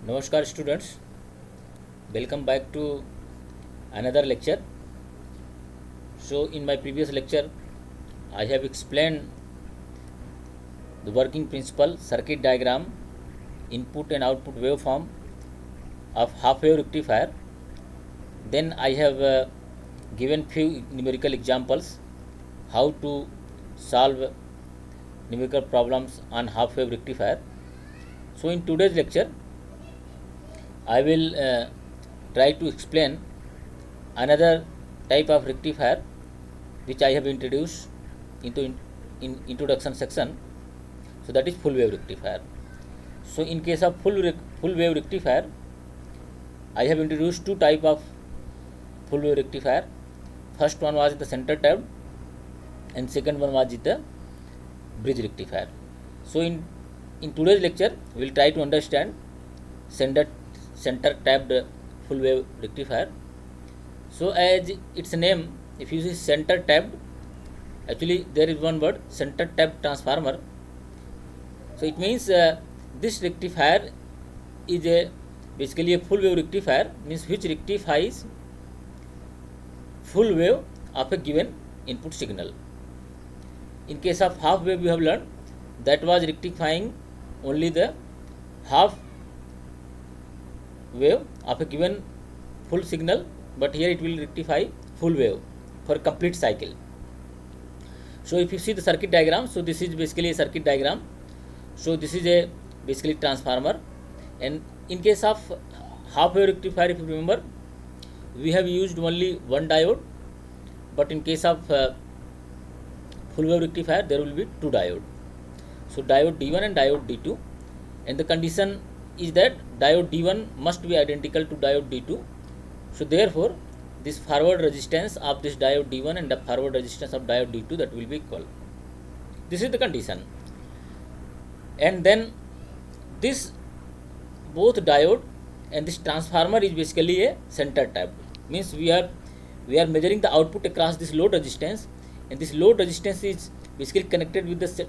Namaskar students, welcome back to another lecture. So in my previous lecture I have explained the working principle, circuit diagram, input and output waveform of half wave rectifier. Then I have given few numerical examples how to solve numerical problems on half wave rectifier. So in today's lecture I will try to explain another type of rectifier which I have introduced in introduction section. So that is full wave rectifier. So in case of full wave rectifier, I have introduced two type of full wave rectifier. First one was the center tapped and second one was the bridge rectifier. So in today's lecture we will try to understand center tapped full wave rectifier. So as its name, if you see center tapped, actually there is one word, center tapped transformer. So it means this rectifier is basically a full wave rectifier, means which rectifies full wave of a given input signal. In case of half wave we have learned that was rectifying only the half wave of a given full signal, but here it will rectify full wave for complete cycle. So if you see the circuit diagram, so this is basically a circuit diagram. So this is a basically transformer, and in case of half wave rectifier, if you remember, we have used only one diode, but in case of full wave rectifier there will be two diode. So diode D1 and diode D2, and the condition is that diode D1 must be identical to diode D2. So therefore this forward resistance of this diode D1 and the forward resistance of diode D2, that will be equal. This is the condition. And then this both diode and this transformer is basically a center tapped, means we are measuring the output across this load resistance, and this load resistance is basically connected with the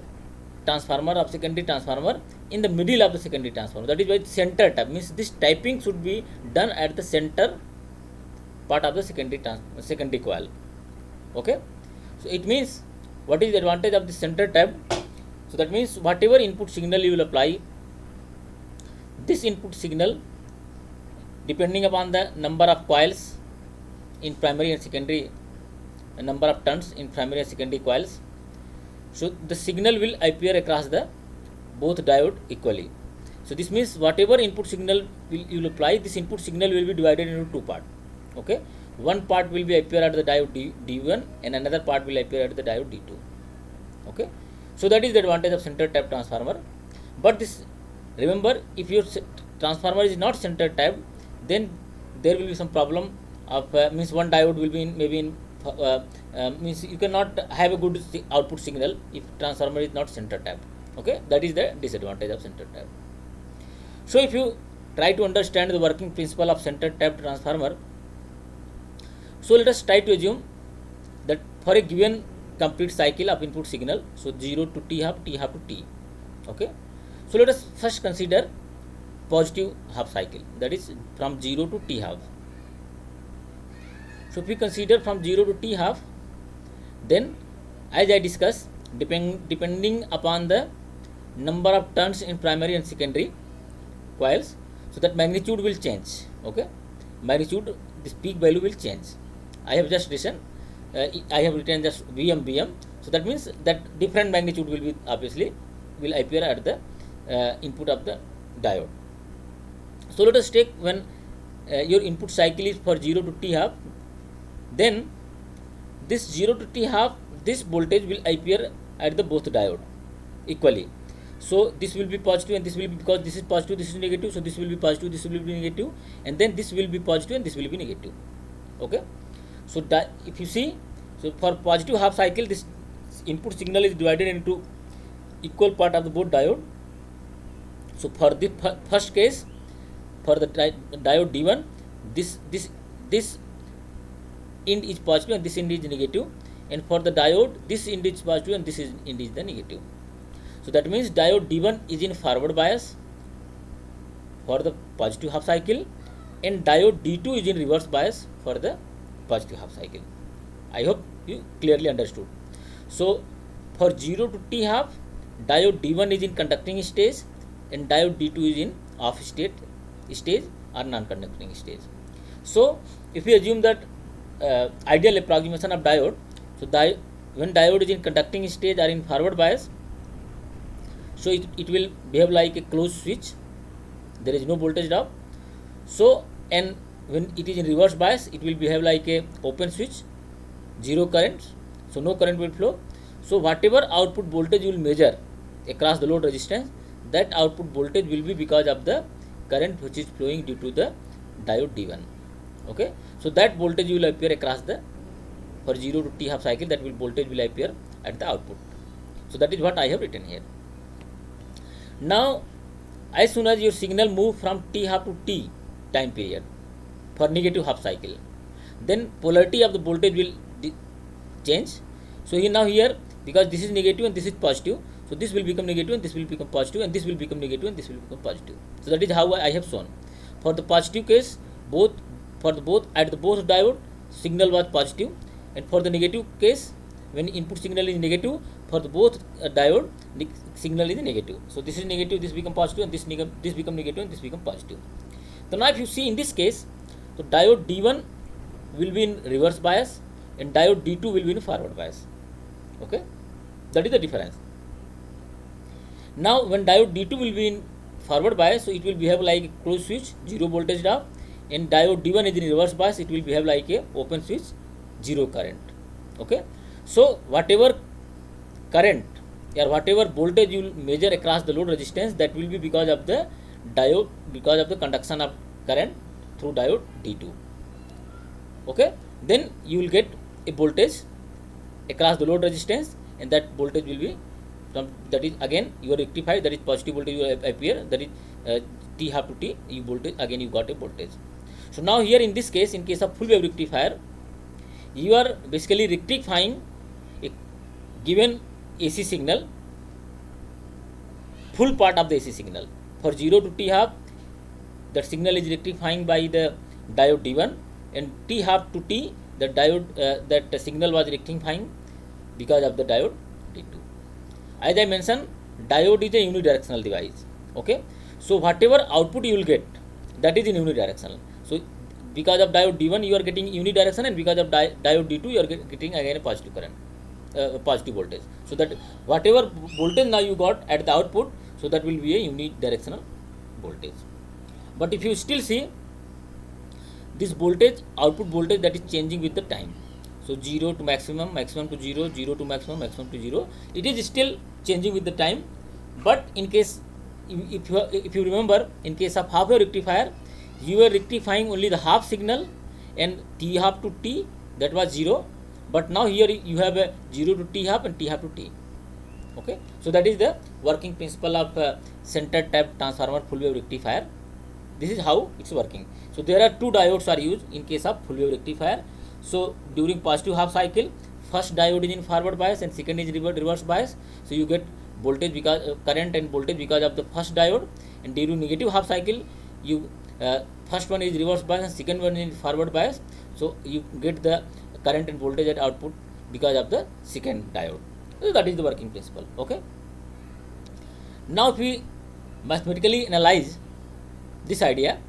transformer of secondary transformer in the middle of the secondary transformer. That is why center tap, means this typing should be done at the center part of the secondary coil. Okay, so it means what is the advantage of the center tap? So that means whatever input signal you will apply, this input signal, depending upon the number of coils in primary and secondary, number of turns in primary and secondary coils, so the signal will appear across the both diode equally. So this means whatever input signal you will apply, this input signal will be divided into two parts. Okay, one part will be appear at the diode D1 and another part will appear at the diode D2. Okay, so that is the advantage of center tapped transformer. But this, remember, if your transformer is not center tapped, then there will be some problem of means one diode will be in, maybe in means you cannot have a good output signal if transformer is not center tapped. Okay, that is the disadvantage of center tapped. So if you try to understand the working principle of center tapped transformer, so let us try to assume that for a given complete cycle of input signal, so 0 to T half to T. Okay, so let us first consider positive half cycle, that is from 0 to T half. So if we consider from 0 to T half, then as I discussed, depending upon the number of turns in primary and secondary coils, so that magnitude will change. Okay, magnitude, this peak value will change. I have just written I have written just Vm. So that means that different magnitude will be obviously will appear at the input of the diode. So let us take when your input cycle is for 0 to T half, then this 0 to T half, this voltage will appear at the both diode equally. So this will be positive and this will be, because this is positive, this is negative, so this will be positive, this will be negative, and then this will be positive and this will be negative. Okay, so if you see, so for positive half cycle, this input signal is divided into equal part of the both diode. So for the first case, for the diode D1, this end is positive and this end is negative, and for the diode this end is positive and this end is the negative. So that means diode D1 is in forward bias for the positive half cycle, and diode D2 is in reverse bias for the positive half cycle. I hope you clearly understood. So for 0 to T half, diode D1 is in conducting stage and diode D2 is in off stage or non-conducting stage. So if we assume that ideal approximation of diode, so when diode is in conducting stage or in forward bias, so it will behave like a closed switch, there is no voltage drop. So and when it is in reverse bias, it will behave like a open switch, zero current, so no current will flow. So whatever output voltage you will measure across the load resistance, that output voltage will be because of the current which is flowing due to the diode D1. Okay, so that voltage will appear across the, for 0 to T half cycle, that will voltage will appear at the output. So that is what I have written here. Now as soon as your signal move from T half to T time period for negative half cycle, then polarity of the voltage will change. So here because this is negative and this is positive, so this will become negative and this will become positive, and this will become negative and this will become positive. So that is how I have shown. For the positive case, both diode signal was positive, and for the negative case, when input signal is negative, for the both diode signal is negative. So this is negative, this become positive, and this become negative and this become positive. So now if you see in this case, so diode D1 will be in reverse bias and diode D2 will be in forward bias. Okay, that is the difference. Now when diode D2 will be in forward bias, so it will behave like a closed switch, zero voltage drop, and diode D1 is in reverse bias, it will behave like a open switch, zero current. Okay, so whatever current or whatever voltage you will measure across the load resistance, that will be because of the diode, because of the conduction of current through diode D2. Okay, then you will get a voltage across the load resistance, and that voltage will be from, that is again you are rectified, that is positive voltage will appear, that is T half to T, you voltage, again you got a voltage. So now here in this case, in case of full wave rectifier, you are basically rectifying a given AC signal, full part of the AC signal. For 0 to T half, that signal is rectifying by the diode D1, and T half to T, the diode that signal was rectifying because of the diode D2. As I mentioned, diode is a unidirectional device. Okay, so whatever output you will get, that is in unidirectional. So because of diode D1 you are getting unidirectional, and because of diode D2 you are getting again a positive current, positive voltage. So that whatever voltage now you got at the output, so that will be a unidirectional voltage. But if you still see this voltage, output voltage, that is changing with the time. So 0 to maximum, maximum to 0, 0 to maximum, maximum to 0, it is still changing with the time. But in case, if you remember, in case of half wave rectifier, you were rectifying only the half signal, and T half to T, that was 0. But now here you have a 0 to T half and T half to T. Okay, so that is the working principle of center tap transformer full wave rectifier. This is how it's working. So there are two diodes are used in case of full wave rectifier. So during positive half cycle, first diode is in forward bias and second is reverse bias. So you get voltage because current and voltage because of the first diode, and during negative half cycle, you first one is reverse bias and second one is forward bias. So you get the current and voltage at output because of the second diode. So that is the working principle. Okay. Now if we mathematically analyze this idea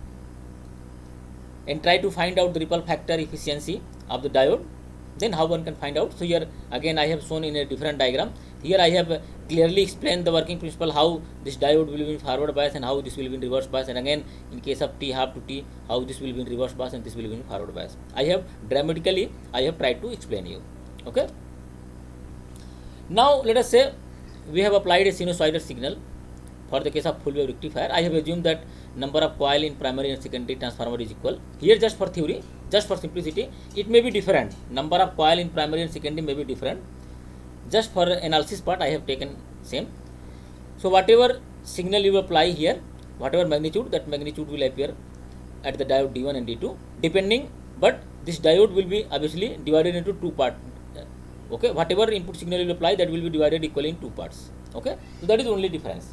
and try to find out the ripple factor efficiency of the diode, then how one can find out. So here again I have shown in a different diagram. Here I have clearly explained the working principle, how this diode will be in forward bias and how this will be in reverse bias, and again in case of T half to T, how this will be in reverse bias and this will be in forward bias. I have dramatically tried to explain you. Okay. Now let us say we have applied a sinusoidal signal for the case of full wave rectifier. I have assumed that number of coil in primary and secondary transformer is equal. Here just for theory, just for simplicity, it may be different. Number of coil in primary and secondary may be different. Just for analysis part, I have taken same. So whatever signal you apply here, whatever magnitude, that magnitude will appear at the diode D1 and D2 depending, but this diode will be obviously divided into two parts. Okay, whatever input signal you apply, that will be divided equally in two parts. Okay, so that is the only difference.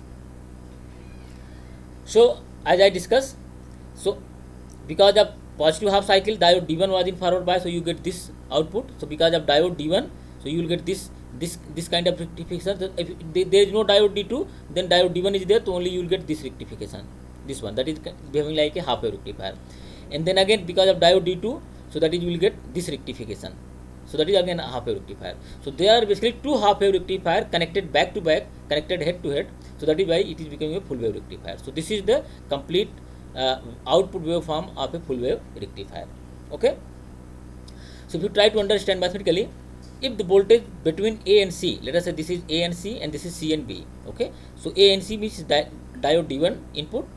So as I discussed, so because of positive half cycle, diode D1 was in forward bias, so you get this output. So because of diode D1, so you will get this kind of rectification. So if there is no diode D2, then diode D1 is there, so only you will get this rectification, this one, that is behaving like a half wave rectifier. And then again because of diode D2, so that is you will get this rectification, so that is again a half wave rectifier. So there are basically two half wave rectifier connected back to back, connected head to head, so that is why it is becoming a full wave rectifier. So this is the complete output waveform of a full wave rectifier. Okay, so if you try to understand mathematically, if the voltage between A and C, let us say this is A and C and this is C and B, okay, so A and C means diode D1 input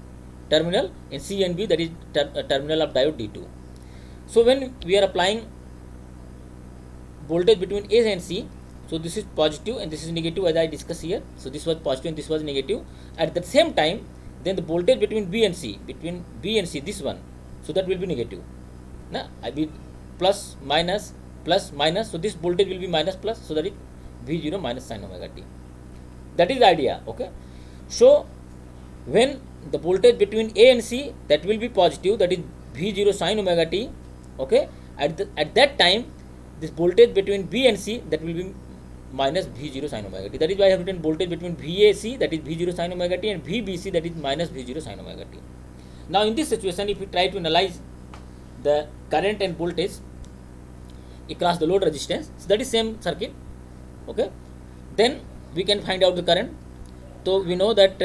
terminal, and C and B, that is terminal of diode D2. So when we are applying voltage between A and C, so this is positive and this is negative, as I discussed here. So this was positive and this was negative. At the same time, then the voltage between B and C, this one, so that will be negative. Now I will plus minus, so this voltage will be minus plus, so that is V0 minus sin omega t. That is the idea. Okay, so when the voltage between A and C, that will be positive, that is V0 sin omega t. Okay, at that time this voltage between B and C, that will be minus V0 sin omega t. That is why I have written voltage between VAC, that is V0 sin omega t, and VBC, that is minus V0 sin omega t. Now in this situation, if we try to analyze the current and voltage across the load resistance, so that is same circuit. Okay, then we can find out the current. So we know that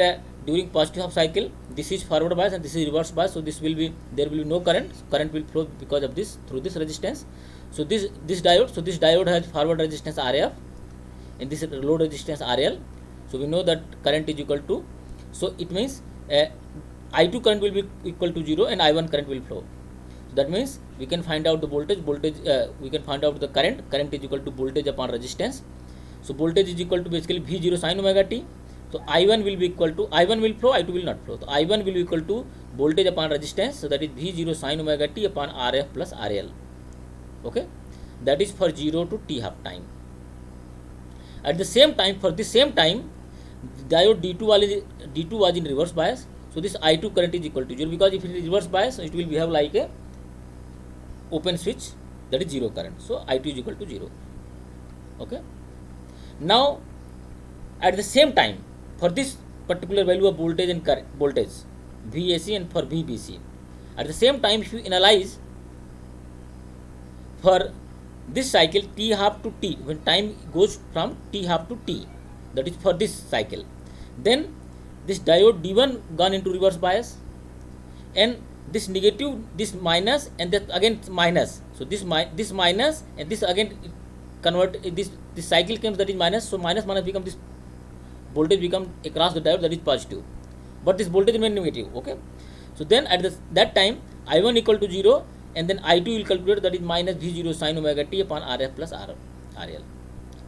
during positive half cycle, this is forward bias and this is reverse bias, so this will be, there will be no current will flow because of this, through this resistance. So this diode has forward resistance RF and this load resistance RL. So we know that current is equal to, so it means I2 current will be equal to 0 and I1 current will flow. So that means we can find out the voltage, we can find out the current is equal to voltage upon resistance. So voltage is equal to basically V0 sin omega t. So I1 will be equal to, I1 will flow, I2 will not flow. So I1 will be equal to voltage upon resistance, so that is V0 sin omega t upon RF plus RL. Okay, that is for 0 to t half time. At the same time, for the same time, diode D2 was in reverse bias, so this I2 current is equal to 0, because if it is reverse bias, it will behave like a open switch, that is 0 current. So I2 is equal to 0. Okay, now at the same time, for this particular value of voltage and current, voltage VAC and for VBC, at the same time, if you analyze for this cycle t half to t, when time goes from t half to t, that is for this cycle, then this diode D1 gone into reverse bias, and this negative, this minus, and that again minus. So this minus and this again convert, this cycle comes, that is minus. So minus become this voltage become across the diode, that is positive, but this voltage remain negative. Okay, so then at that time I1 equal to 0, and then I2 will calculate, that is minus V0 sin omega t upon RF plus RL.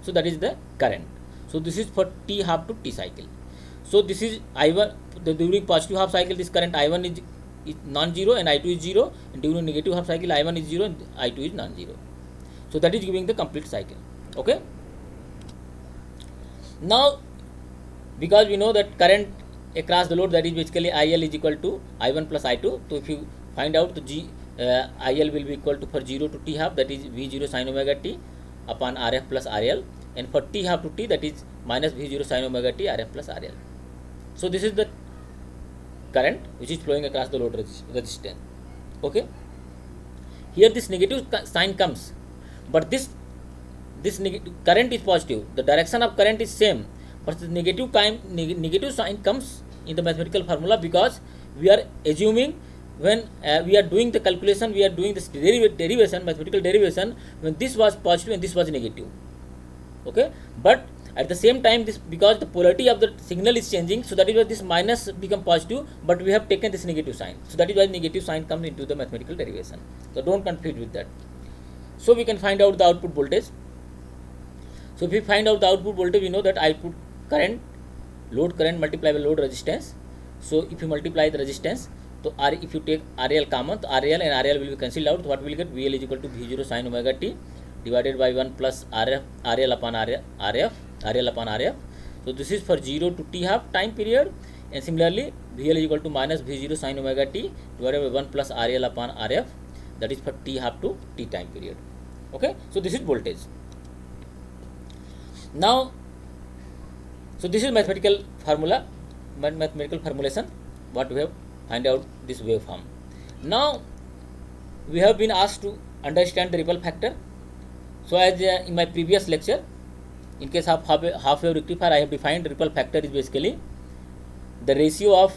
So that is the current. So this is for t half to t cycle. So this is I1, during positive half cycle, this current I1 is non-zero and I2 is 0, and during negative half cycle I1 is 0 and I2 is non-zero. So that is giving the complete cycle. Okay, now because we know that current across the load, that is basically IL is equal to I1 plus I2. So if you find out the IL will be equal to, for 0 to t half, that is V0 sin omega t upon RF plus RL, and for t half to t, that is minus V0 sin omega t RF plus RL. So this is the current which is flowing across the load resistance. Okay, here this negative sign comes, but this current is positive, the direction of current is same, but the negative sign comes in the mathematical formula, because we are assuming, when we are doing the calculation, we are doing this derivation, mathematical derivation, when this was positive and this was negative. Okay, but at the same time, this, because the polarity of the signal is changing, so that is why this minus become positive, but we have taken this negative sign. So that is why negative sign comes into the mathematical derivation. So don't confuse with that. So we can find out the output voltage. So if we find out the output voltage, we know that output current, load current multiplied by load resistance. So if you multiply the resistance, so if you take RL common, so RL and RL will be cancelled out. So what we will get? VL is equal to V0 sin omega t divided by 1 plus RL upon RF. So this is for 0 to t half time period, and similarly VL is equal to minus V0 sin omega t divided by 1 plus RL upon RF, that is for t half to t time period. Okay, so this is voltage. Now, so this is mathematical formula, mathematical formulation what we have find out this waveform. Now we have been asked to understand the ripple factor. So as in my previous lecture, in case of half wave rectifier, I have defined ripple factor is basically the ratio of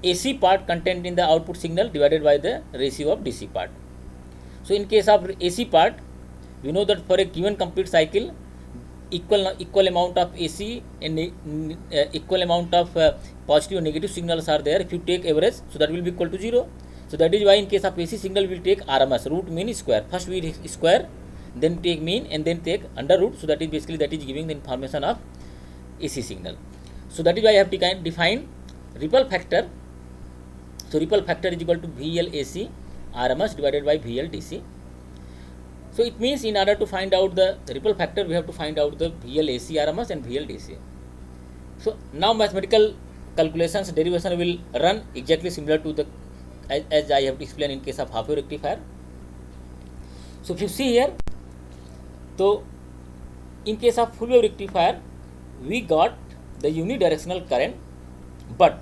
AC part contained in the output signal divided by the ratio of DC part. So in case of AC part, we know that for a given complete cycle, equal amount of AC and equal amount of positive and negative signals are there. If you take average, so that will be equal to 0. So that is why in case of AC signal, we will take RMS, root mean square. First we square, then take mean, and then take under root. So that is basically that is giving the information of AC signal. So that is why I have defined ripple factor. So ripple factor is equal to VL AC RMS divided by VL DC. So it means in order to find out the ripple factor, we have to find out the VL AC RMS and VL DC. So now mathematical calculations derivation will run exactly similar to the as I have explained in case of half wave rectifier. So if you see here, so in case of full wave rectifier, we got the unidirectional current, but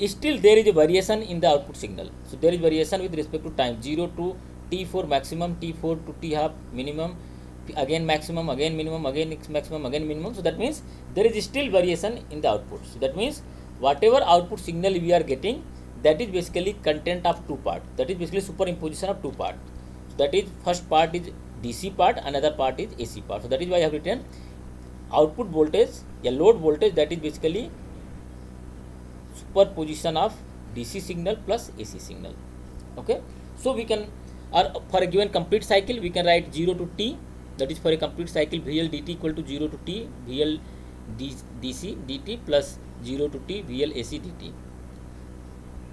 still there is a variation in the output signal. So there is variation with respect to time, 0 to T4 maximum, T4 to T half minimum, again maximum, again minimum, again maximum, again minimum. So that means there is still variation in the output. So that means whatever output signal we are getting, that is basically content of two part. That is basically superimposition of two part. So that is first part is DC part, another part is AC part. So that is why I have written output voltage, a load voltage, that is basically superposition of DC signal plus AC signal. Okay, so we can, or for a given complete cycle, we can write 0 to T, that is for a complete cycle VL dt equal to 0 to T VL DC dt plus 0 to T VL AC dt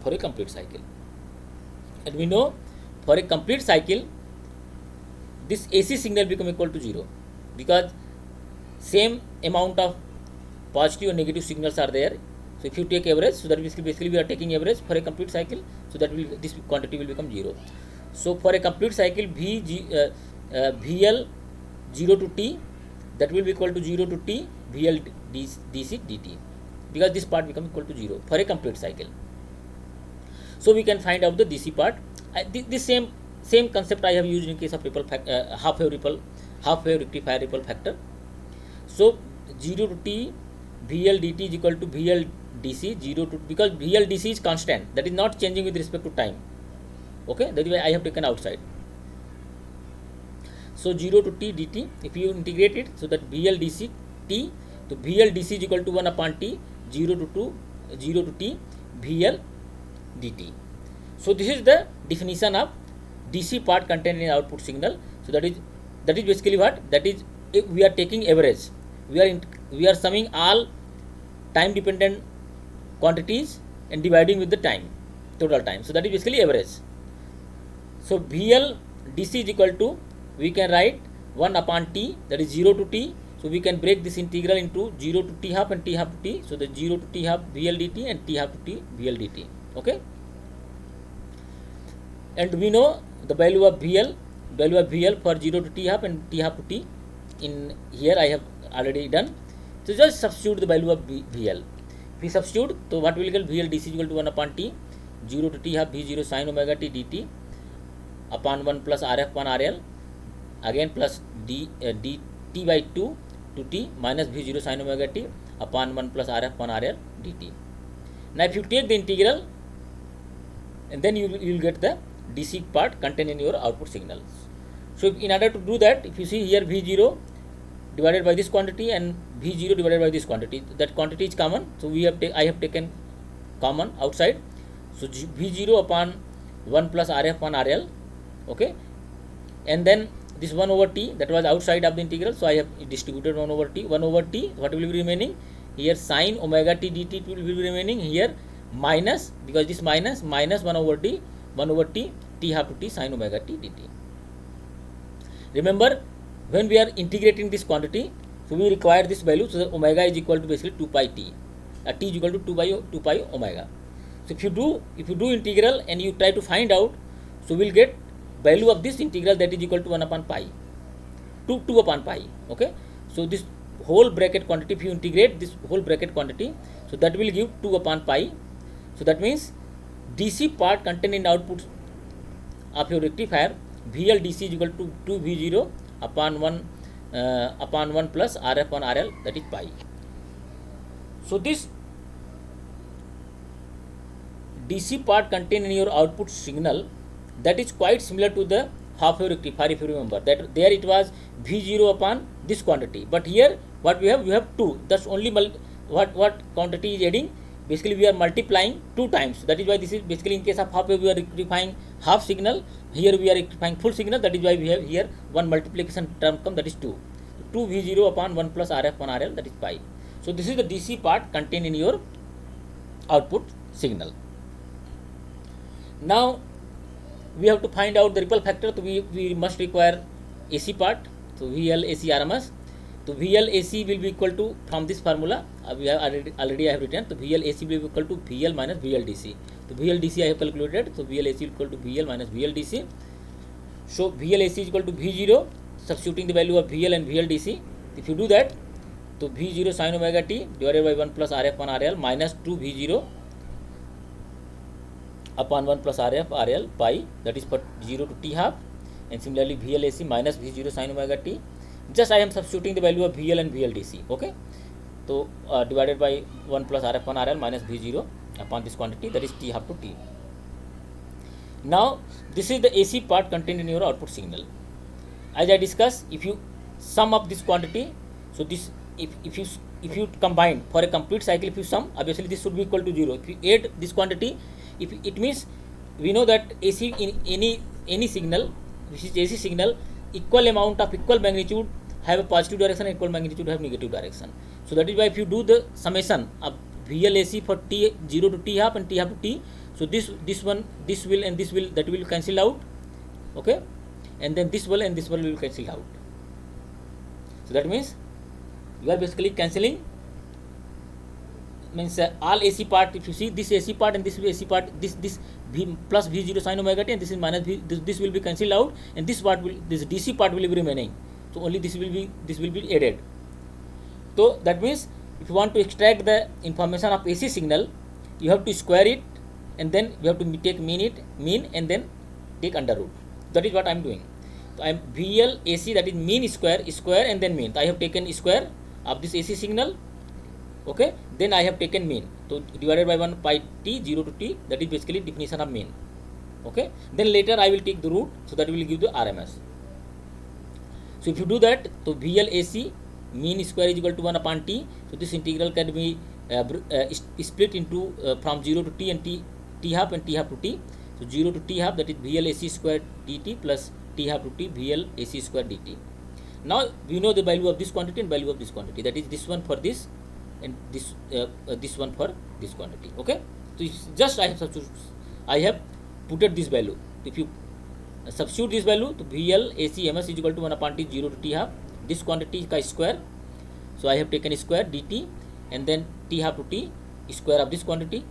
for a complete cycle. And we know for a complete cycle, this AC signal become equal to 0 because same amount of positive and negative signals are there. So if you take average, so that basically we are taking average for a complete cycle, so that will, this quantity will become 0. So for a complete cycle VL 0 to T, that will be equal to 0 to T VL DC dt, because this part become equal to 0 for a complete cycle. So we can find out the DC part. This same concept I have used in case of ripple half wave rectifier ripple factor. So 0 to T VL dt is equal to VL DC 0 to, because VL DC is constant, that is not changing with respect to time. Okay, that is why I have taken outside. So 0 to T dt, if you integrate it, so that VL DC T, so VL DC is equal to 1 upon T 0 to T VL dt. So this is the definition of DC part contained in output signal. So that is basically what, that is if we are taking average, we are summing all time dependent quantities and dividing with the time, total time. So that is basically average. So VL DC is equal to, we can write 1 upon T, that is 0 to T. So we can break this integral into 0 to T half and T half to T. So the 0 to T half VL dt and T half to T VL dt. Okay. And we know the value of VL for 0 to T half and T half to T. In here I have already done. So just substitute the value of VL. If we substitute, so what will get, VL DC is equal to 1 upon T 0 to T half V0 sin omega t dt upon 1 plus RF upon RL, again plus dt by 2 to T minus V0 sin omega t upon 1 plus RF upon RL dt. Now if you take the integral, and then you will get the DC part contained in your output signals. So in order to do that, if you see here V0 divided by this quantity and V0 divided by this quantity, that quantity is common. So I have taken common outside. So V0 upon 1 plus RF upon RL, okay, and then this 1 over T, that was outside of the integral, so I have distributed 1 over T. What will be remaining here, sin omega t dt will be remaining here, minus, because this minus 1 over T T half to T sin omega t dt. Remember, when we are integrating this quantity, so we require this value, so the omega is equal to basically 2 pi T. t is equal to 2 pi omega. So if you do integral and you try to find out, so we'll get value of this integral that is equal to 1 upon pi, 2 upon pi. Okay, so this whole bracket quantity, if you integrate this whole bracket quantity, so that will give 2 upon pi. So that means DC part contained in output of your rectifier VL DC is equal to 2 V0 upon 1 plus RF upon RL, that is pi. So this DC part contained in your output signal, that is quite similar to the half wave rectifier. If you remember that there it was V0 upon this quantity, but here what we have 2. That's only what quantity is adding. Basically we are multiplying 2 times. That is why this is basically, in case of half wave we are rectifying half signal, here we are rectifying full signal. That is why we have here one multiplication term come, that is 2 V0 upon 1 plus RF upon RL, that is pi. So this is the DC part contained in your output signal. Now we have to find out the ripple factor. So we must require AC part. So VL AC RMS. So VL AC will be equal to, from this formula we have already I have written. So VL AC will be equal to VL minus VL DC. So VL DC I have calculated. So VL AC is equal to VL minus VL DC. So VL AC is equal to V0, substituting the value of VL and VL DC. If you do that, so V0 sin omega t divided by 1 plus RF upon RL minus 2 V0 upon 1 plus RF RL pi, that is for 0 to t half, and similarly VL AC minus V0 sin omega t. Just I am substituting the value of VL and VL DC. Okay, so divided by 1 plus RF upon RL minus V0 upon this quantity, that is t half to t. Now this is the AC part contained in your output signal. As I discussed, if you sum up this quantity, so this if you combine for a complete cycle, if you sum, obviously this should be equal to 0. If you add this quantity, if it means we know that AC in any signal which is AC signal, equal amount of equal magnitude have a positive direction, equal magnitude have negative direction. So that is why if you do the summation of VL AC for t 0 to t half and t half to t, so this one, this will and this will, that will cancel out. Okay, and then this will and this will cancel out. So that means you are basically cancelling, means all AC part. If you see this AC part and this AC part, this V plus V0 sin omega t and this is minus V, this will be cancelled out, and this DC part will be remaining. So only this will be added. So that means if you want to extract the information of AC signal, you have to square it, and then you have to take mean and then take under root. That is what I am doing. So I am VL AC, that is mean square and then mean. So I have taken square of this AC signal. Okay, then I have taken mean, so divided by 1 pi t 0 to t, that is basically definition of mean. Okay, then later I will take the root, so that will give the RMS. So if you do that, so VL AC mean square is equal to 1 upon t. So this integral can be split into from 0 to t and t half and t half to t. So 0 to t half, that is VL AC square dt plus t half to t VL AC square dt. Now we know the value of this quantity and value of this quantity, that is this one for this and this one for this quantity. Okay, so just I have put this value. If you substitute this value, to VL AC MS is equal to 1 upon t 0 to t half, this quantity ka square, so I have taken square dt, and then t half to t square of this quantity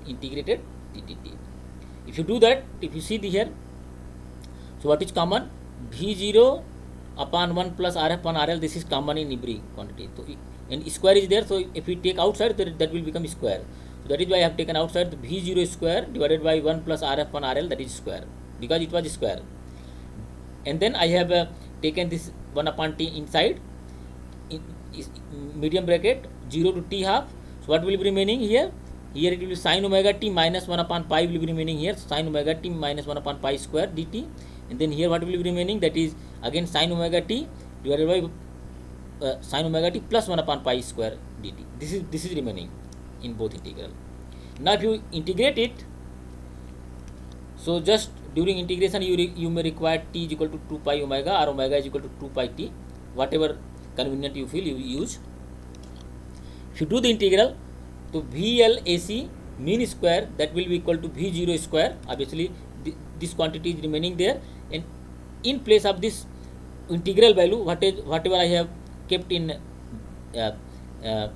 integrated dt. If you do that, if you see here, so what is common? V0 upon 1 plus RF upon RL, this is common in every quantity. So and square is there, so if we take outside, that will become square. So that is why I have taken outside the V0 square divided by 1 plus RF upon RL, that is square, because it was square. And then I have taken this 1 upon t inside medium bracket 0 to t half. So what will be remaining here? Here it will be sin omega t minus 1 upon pi will be remaining here, sin omega t minus 1 upon pi square dt. And then here what will be remaining? That is again sin omega t divided by sin omega t plus 1 upon pi square dt. This is remaining in both integral. Now if you integrate it, so just during integration you may require t is equal to 2 pi omega or omega is equal to 2 pi t, whatever convenient you feel you use. If you do the integral, to VL AC mean square, that will be equal to V0 square. Obviously this quantity is remaining there, and in place of this integral value, whatever I have kept in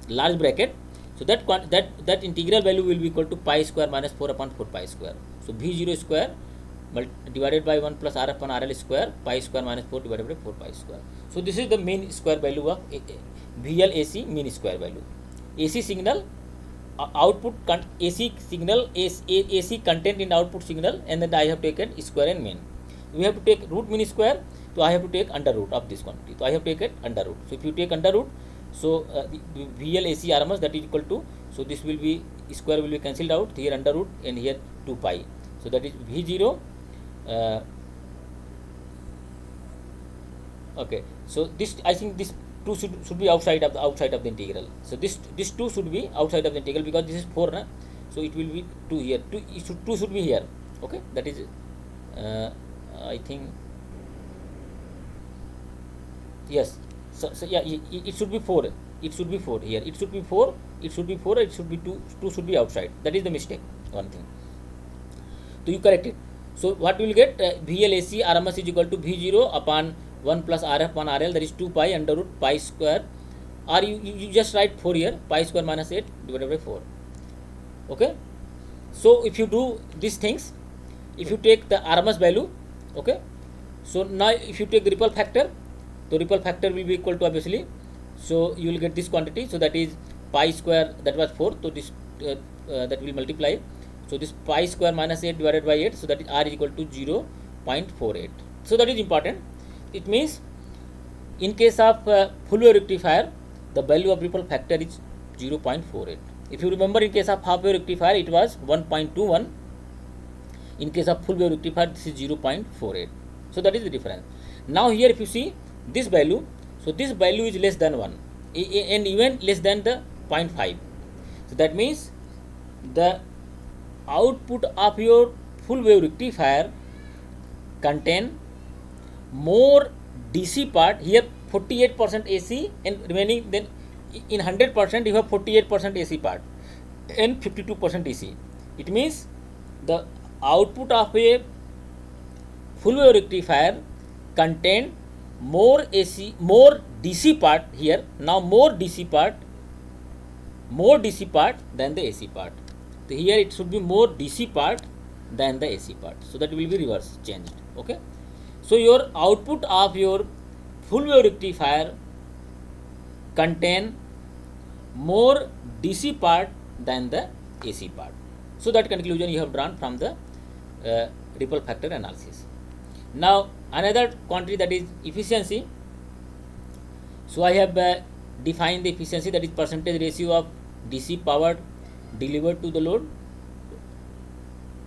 large bracket, So that integral value will be equal to pi square minus 4 upon 4 pi square. So v0 square divided by 1 plus r upon rl square, pi square minus 4 divided by 4 pi square. So this is the mean square value of VLAC mean square value. AC signal output AC signal AC content in output signal, and then I have taken square and mean. We have to take root mean square, so I have to take under root of this quantity. So I have taken under root. So if you take under root, so the VLAC RMS, that is equal to, so this will be square will be cancelled out, here under root and here 2 pi. So that is V0. Okay, so this, I think this 2 should be outside of the integral. So this 2 should be outside of the integral, because this is 4 na? So it will be 2 here, 2 should be here. Okay, that is I think, yes. So yeah, it should be 4, it should be 4 here, it should be 4, it should be 4, it should be 2 should be outside. That is the mistake, one thing. So you correct it. So what we will get, VLAC RMS is equal to V0 upon 1 plus RF upon RL, that is 2 pi under root pi square, or you just write 4 here, pi square minus 8 divided by 4. Okay, so if you do these things, if you take the RMS value, okay, so now if you take the ripple factor, the ripple factor will be equal to, obviously, so you will get this quantity. So that is pi square, that was 4, so this that will multiply. So this pi square minus 8 divided by 8, so that is R is equal to 0.48. So that is important. It means in case of full wave rectifier, the value of ripple factor is 0.48. If you remember, in case of half wave rectifier, it was 1.21. In case of full wave rectifier, this is 0.48. So that is the difference. Now here, if you see this value, so this value is less than 1 and even less than the 0.5. So that means the output of your full wave rectifier contain more DC part, here 48% AC and remaining, then in 100% you have 48% AC part and 52% DC. It means the output of a full wave rectifier contain more AC, more DC part here, now more DC part than the AC part. So here it should be more DC part than the AC part. So that will be reverse changed. Okay. So your output of your full wave rectifier contain more DC part than the AC part. So that conclusion you have drawn from the ripple factor analysis. Now another quantity, that is efficiency. So I have defined the efficiency, that is percentage ratio of DC power delivered to the load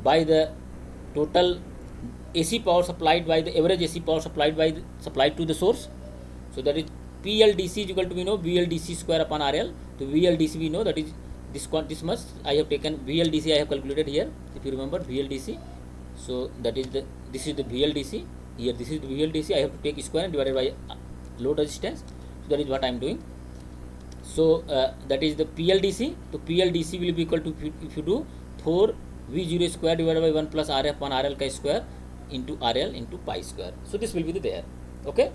by the total AC power supplied by the average AC power supplied to the source. So that is PLDC is equal to, we know, VLDC square upon RL. So VLDC we know, that is this much. I have taken VLDC, I have calculated here, if you remember VLDC. So that is this is the VLDC, here this is the VLDC. I have to take square and divided by load resistance. So that is what I am doing. So that is the PLDC. So PLDC will be equal to, if you do 4 V0 square divided by 1 plus RF upon RL ka square into RL into pi square. So this will be there. Okay.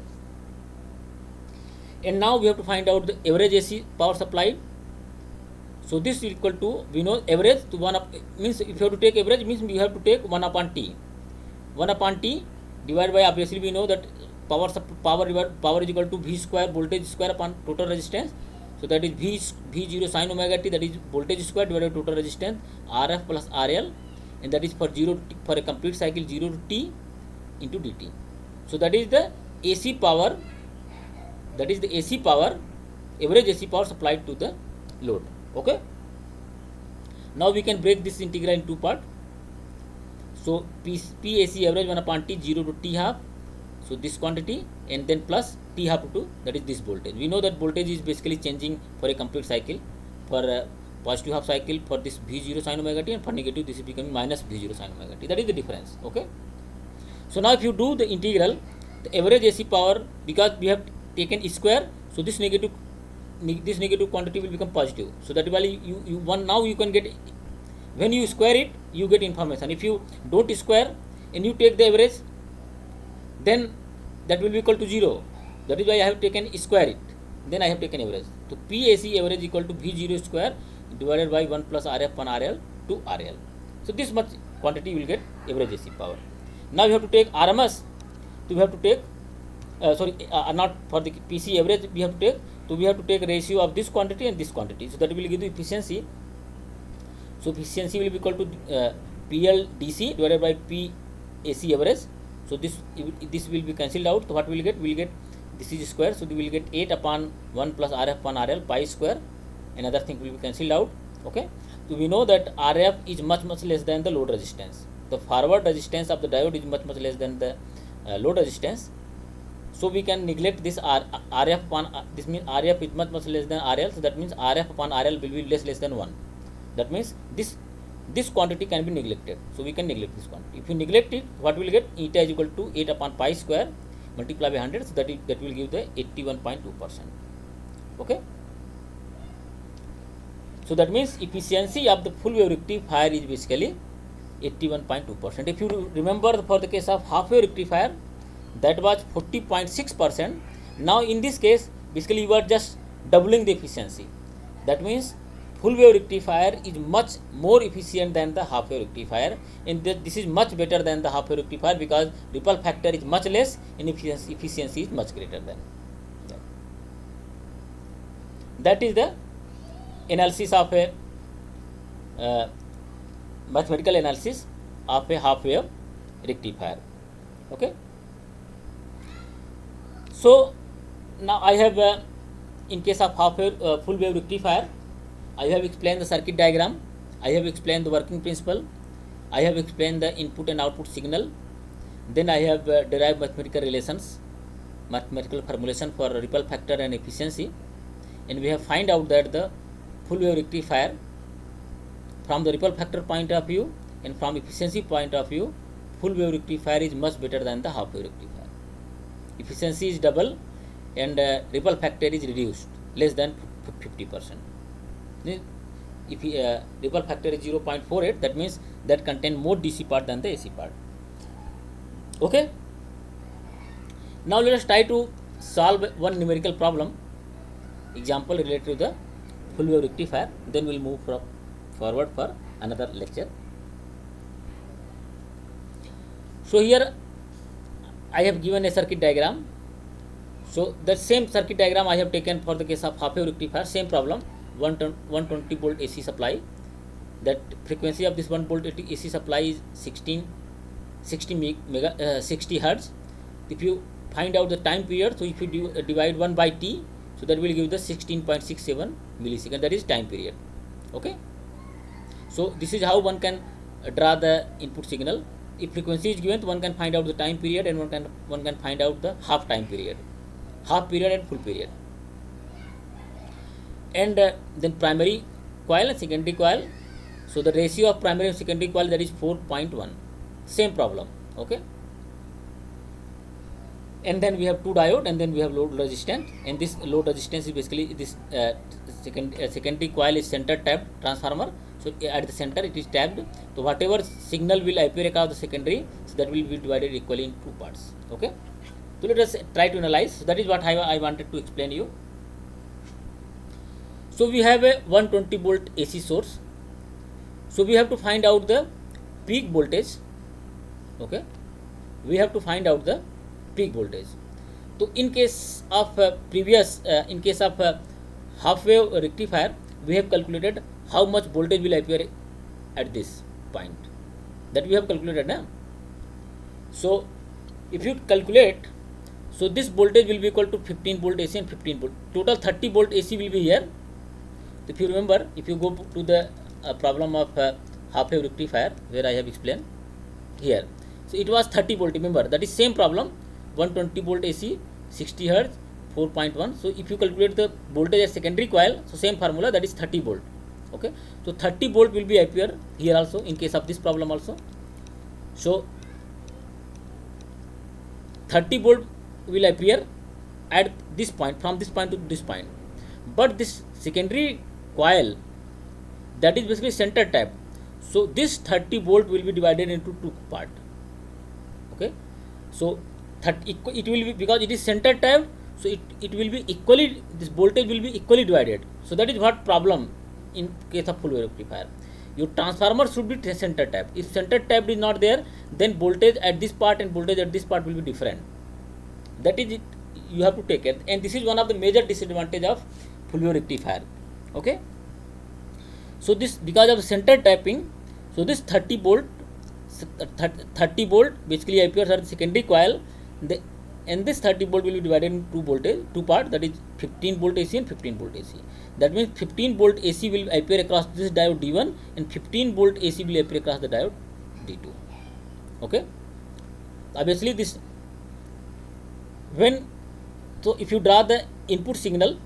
And now we have to find out the average AC power supplied. So this is equal to, we know average to 1 up, means if you have to take average, means you have to take 1 upon T. 1 upon T divided by, obviously we know that power is equal to V square voltage square upon total resistance. So that is V0 sin omega t, that is voltage square divided by total resistance, RF plus RL, and that is for a complete cycle 0 to T into dt. So that is the AC power, average AC power supplied to the load. Okay. Now we can break this integral in two parts. So PAC average 1 upon T 0 to T half. So this quantity, and then plus T half to, that is this voltage. We know that voltage is basically changing for a complete cycle. For positive half cycle, for this V0 sin omega t, and for negative this is becoming minus V0 sin omega t. That is the difference. Okay. So now if you do the integral, the average AC power, because we have taken square, so this negative quantity will become positive. So that is why now you can get, when you square it, you get information. If you don't square and you take the average, then that will be equal to 0. That is why I have taken square it, then I have taken average. So PAC average equal to V0 square divided by 1 plus RF upon RL to RL. So this much quantity you will get average AC power. Now you have to take RMS. So we have to take not for the PC average we have to take. So we have to take ratio of this quantity and this quantity. So that will give the efficiency. So efficiency will be equal to PL DC divided by P AC average. So this will be cancelled out. So what we will get? We will get this is square. So we will get 8 upon 1 plus RF upon RL pi square. Another thing will be cancelled out. Okay. So we know that RF is much less than the load resistance. The forward resistance of the diode is much less than the load resistance. So we can neglect this RF upon this means RF is much less than RL. So that means RF upon RL will be less than 1. That means this quantity can be neglected. So we can neglect this quantity. If you neglect it, what we will get? Eta is equal to 8 upon pi square multiplied by 100. So that will give the 81.2%. Okay. So that means efficiency of the full wave rectifier is basically 81.2%. If you remember, for the case of half wave rectifier, that was 40.6%. Now in this case, basically you are just doubling the efficiency. That means full wave rectifier is much more efficient than the half wave rectifier, and this is much better than the half wave rectifier because ripple factor is much less and efficiency is much greater than. That is the analysis of a mathematical analysis of a half wave rectifier. Okay. So now I have in case of half wave full wave rectifier, I have explained the circuit diagram, I have explained the working principle, I have explained the input and output signal, then I have derived mathematical relations, mathematical formulation for ripple factor and efficiency, and we have find out that the full wave rectifier, from the ripple factor point of view and from efficiency point of view, full wave rectifier is much better than the half wave rectifier. Efficiency is double and ripple factor is reduced less than 50%. If ripple factor is 0.48, that means that contain more DC part than the AC part. Okay. Now let us try to solve one numerical problem, example related to the full wave rectifier, then we will move forward for another lecture. So here I have given a circuit diagram. So the same circuit diagram I have taken for the case of half wave rectifier, same problem, 120 volt AC supply. That frequency of this 1 volt AC supply is 60 hertz. If you find out the time period, so if you divide 1 by T, so that will give the 16.67 millisecond, that is time period. Okay. So this is how one can draw the input signal. If frequency is given, one can find out the time period and one can find out the half time period, half period and full period. And then primary coil and secondary coil. So the ratio of primary and secondary coil, that is 4.1. Same problem. Okay. And then we have two diode, and then we have load resistance, and this load resistance is basically this secondary coil is center tapped transformer. So at the center it is tapped. So whatever signal will appear across the secondary, so that will be divided equally in two parts. Okay. So let us try to analyze. So that is what I wanted to explain you. So we have a 120 volt AC source. So we have to find out the peak voltage. Okay. We have to find out the peak voltage. So in case of in case of half wave rectifier, we have calculated how much voltage will appear at this point. That we have calculated now. So if you calculate, so this voltage will be equal to 15 volt AC and 15 volt. Total 30 volt AC will be here. If you remember, if you go to the problem of half wave rectifier where I have explained here, so it was 30 volt. Remember, that is same problem, 120 volt AC, 60 hertz, 4.1. So if you calculate the voltage at secondary coil, so same formula, that is 30 volt. Okay. So 30 volt will be appear here also in case of this problem also. So 30 volt will appear at this point, from this point to this point. But this secondary coil, that is basically center tapped. So this 30 volt will be divided into two part. Okay. So it will be, because it is center tapped, so it will be equally, this voltage will be equally divided. So that is what problem in case of full wave rectifier. Your transformer should be center tapped. If center tapped is not there, then voltage at this part and voltage at this part will be different. That is it, you have to take it, and this is one of the major disadvantage of full wave rectifier. Okay, so this, because of center tapping, so this 30 volt basically appears at the secondary coil, and this 30 volt will be divided into two parts, that is 15 volt AC and 15 volt AC. That means 15 volt AC will appear across this diode D1 and 15 volt AC will appear across the diode D2. Okay, obviously this, so if you draw the input signal,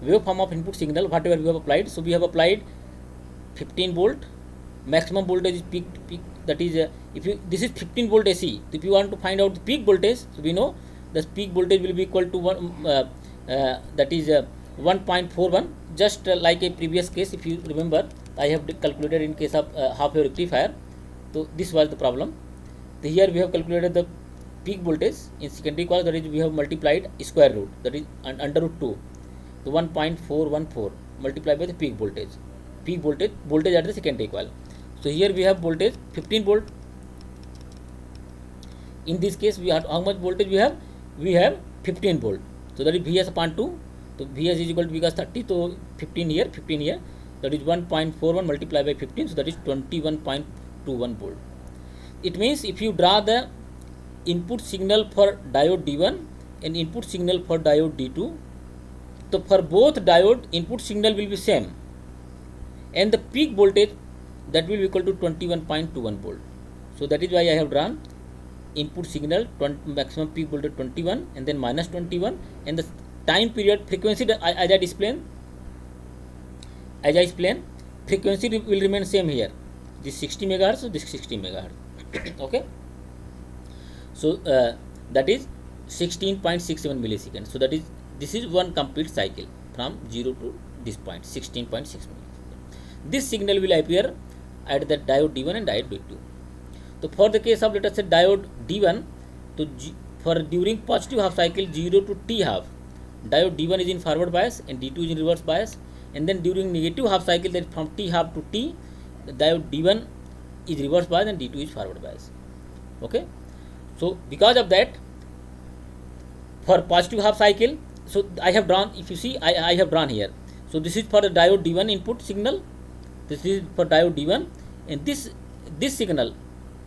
waveform of input signal, whatever we have applied, so we have applied 15 volt, maximum voltage is peak, that is this is 15 volt AC. If you want to find out the peak voltage, so we know the peak voltage will be equal to that is 1.41, just like a previous case. If you remember, I have calculated in case of half wave rectifier. So this was the problem. So here we have calculated the peak voltage in secondary coil, that is we have multiplied square root, that is under root 2, so 1.414 multiplied by the peak voltage at the secondary coil. So here we have voltage 15 volt. In this case we have how much voltage we have 15 volt, so that is Vs upon 2, so Vs is equal to, because 30, so 15 here, that is 1.41 multiplied by 15, so that is 21.21 volt. It means if you draw the input signal for diode D1 and input signal for diode D2, so for both diode input signal will be same, and the peak voltage that will be equal to 21.21 volt. So that is why I have drawn input signal maximum peak voltage 21 and then minus 21, and the time period frequency as I explained, frequency will remain same here, this 60 megahertz, so this 60 megahertz. Okay, so that is 16.67 milliseconds. So that is, this is one complete cycle from 0 to this point, 16.6 milliseconds. This signal will appear at the diode D1 and diode D2. So for the case of, let us say, diode D1, so for during positive half cycle 0 to T half, diode D1 is in forward bias and D2 is in reverse bias, and then during negative half cycle, that from T half to T, the diode D1 is reverse bias and D2 is forward bias. Okay, so because of that, for positive half cycle, so I have drawn, if you see, I have drawn here. So this is for the diode D1 input signal, this is for diode D1, and this signal,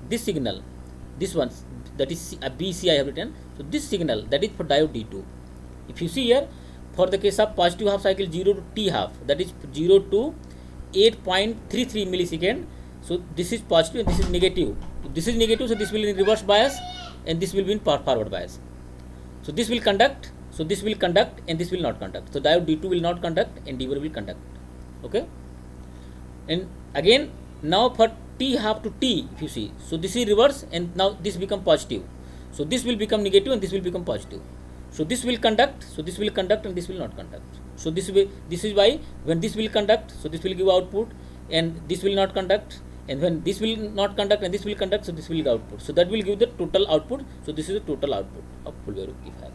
this one, that is BC I have written. So this signal, that is for diode D2. If you see here, for the case of positive half cycle 0 to T half, that is 0 to 8.33 millisecond. So this is positive and this is negative. This is negative, so this will be in reverse bias and this will be in forward bias. So this will conduct, so this will conduct and this will not conduct. So diode D2 will not conduct and D1 will conduct. Okay, and again now for T half to T, if you see, so this is reverse and now this become positive. So this will become negative and this will become positive. So this will conduct, so this will conduct and this will not conduct. So this is why when this will conduct, so this will give output, and this will not conduct, and when this will not conduct and this will conduct, so this will give output. So that will give the total output. So this is the total output of full wave rectifier.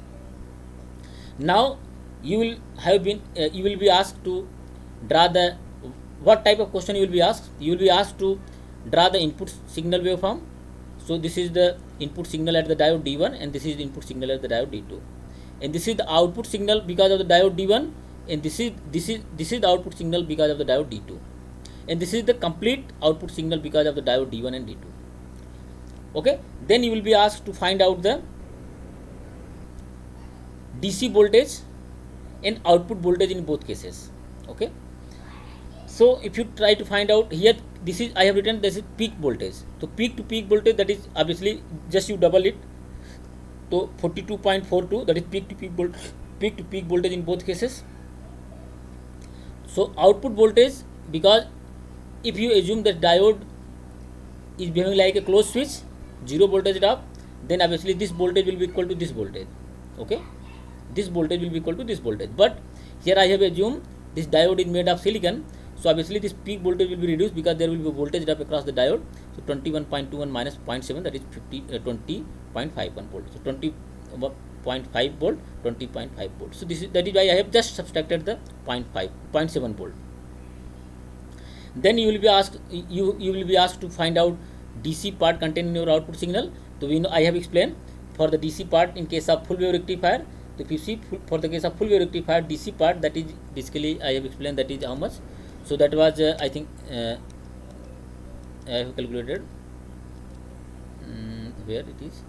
Now you will be asked to draw the, what type of question you will be asked? You will be asked to draw the input signal waveform. So this is the input signal at the diode D1 and this is the input signal at the diode D2, and this is the output signal because of the diode D1, and this is the output signal because of the diode D2, and this is the complete output signal because of the diode D1 and D2. Okay, then you will be asked to find out the DC voltage and output voltage in both cases. Okay, so if you try to find out here, this is, I have written, this is peak voltage. So peak to peak voltage, that is obviously just you double it, so 42.42, that is peak to peak voltage in both cases. So output voltage, because if you assume that diode is behaving like a closed switch, 0 voltage drop, then obviously this voltage will be equal to this voltage. Okay, this voltage will be equal to this voltage, but here I have assumed this diode is made of silicon, so obviously this peak voltage will be reduced because there will be a voltage drop across the diode. So 21.21 minus 0.7, that is 20.51 volt. So 20.5 volt, 20.5 volt. So that is why I have just subtracted the 0.7 volt. Then you will be asked, you will be asked to find out DC part contained in your output signal. So we know, I have explained for the DC part in case of full wave rectifier. So if you see for the case of full wave rectifier DC part, that is basically I have explained that is how much. So that was I think I have calculated where it is.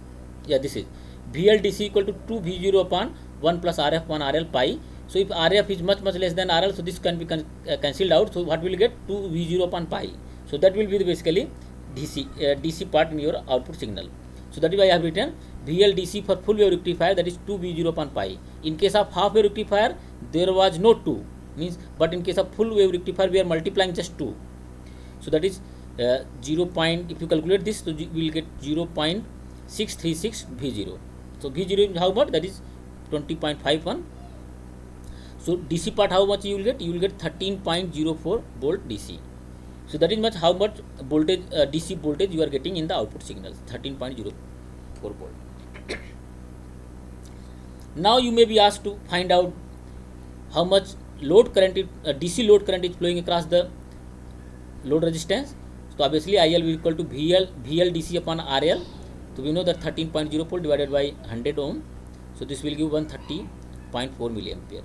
Yeah, this is VLDC equal to 2 V0 upon 1 plus RF upon RL pi. So if RF is much less than RL, so this can be cancelled out. So what will you get? 2 V0 upon pi. So that will be the basically DC part in your output signal. So that is why I have written VLDC for full wave rectifier, that is 2 V0 upon pi. In case of half wave rectifier, there was no 2 means, but in case of full wave rectifier, we are multiplying just 2. So that is 0. If you calculate this, so we will get 0.636 V0. So V0 is how much? That is 20.51. So DC part how much you will get? You will get 13.04 volt DC. So that is how much voltage DC voltage you are getting in the output signals, 13.04 volt. Now you may be asked to find out how much load current DC load current is flowing across the load resistance. So obviously IL will equal to VL DC upon RL. So we know that 13.04 divided by 100 ohm. So this will give 130.4 milliampere.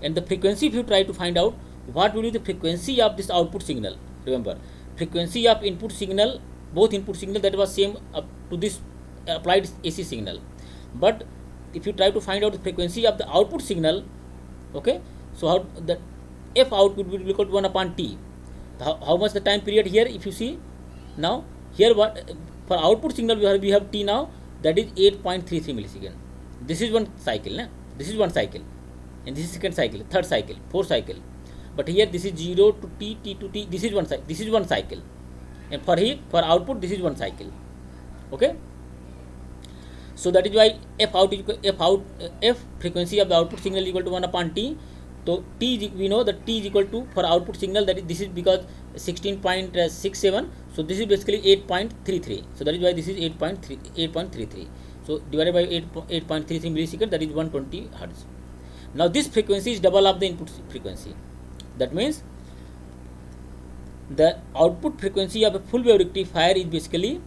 And the frequency, if you try to find out what will be the frequency of this output signal, remember frequency of input signal, both input signal, that was same up to this applied AC signal. But if you try to find out the frequency of the output signal, okay, so how the F output will be equal to 1 upon T. How much the time period here? If you see now here, what for output signal we have T now, that is 8.33 millisecond. This is one cycle, na? This is one cycle, and this is second cycle, third cycle, fourth cycle. But here this is 0 to T, T to T. This is one cycle. This is one cycle, and for output this is one cycle. Okay. So that is why F frequency of the output signal is equal to 1 upon T. So T, we know that T is equal to, for output signal, that is, this is because 16.67. So this is basically 8.33. So that is why this is 8.33. So divided by 8.33 millisecond, that is 120 hertz. Now this frequency is double of the input frequency. That means the output frequency of a full wave rectifier is basically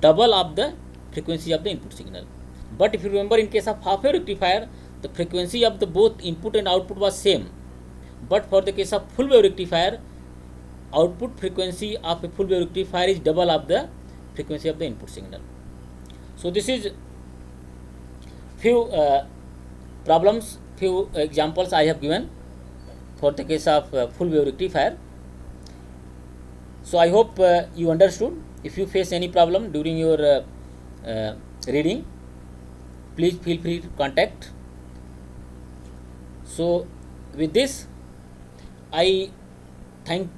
double of the frequency of the input signal. But if you remember, in case of half wave rectifier, the frequency of the both input and output was same. But for the case of full wave rectifier, output frequency of a full wave rectifier is double of the frequency of the input signal. So this is few problems, few examples I have given for the case of full wave rectifier. So I hope you understood. If you face any problem during your reading, please feel free to contact. So with this, I thank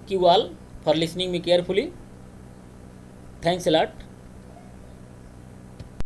you all for listening me carefully. Thanks a lot.